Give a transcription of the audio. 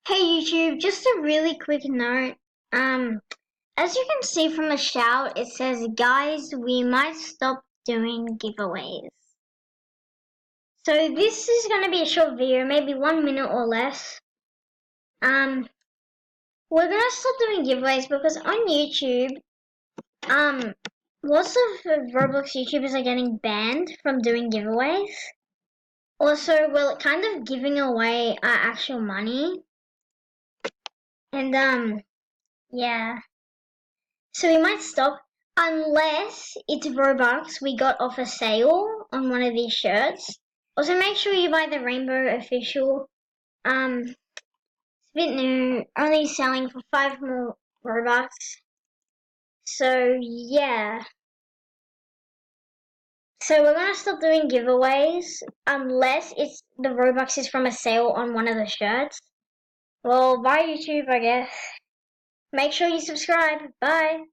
Hey YouTube, just a really quick note. As you can see from the shout, it says, guys, we might stop doing giveaways. So this is going to be a short video, maybe 1 minute or less. We're going to stop doing giveaways because on YouTube, lots of Roblox YouTubers are getting banned from doing giveaways. Also, we're kind of giving away our actual money. And, yeah. So we might stop unless it's Robux we got off a sale on one of these shirts. Also make sure you buy the Rainbow Official. It's a bit new, only selling for 5 more Robux. So yeah. So we're gonna stop doing giveaways unless it's the Robux is from a sale on one of the shirts. Well, bye YouTube, I guess. Make sure you subscribe. Bye.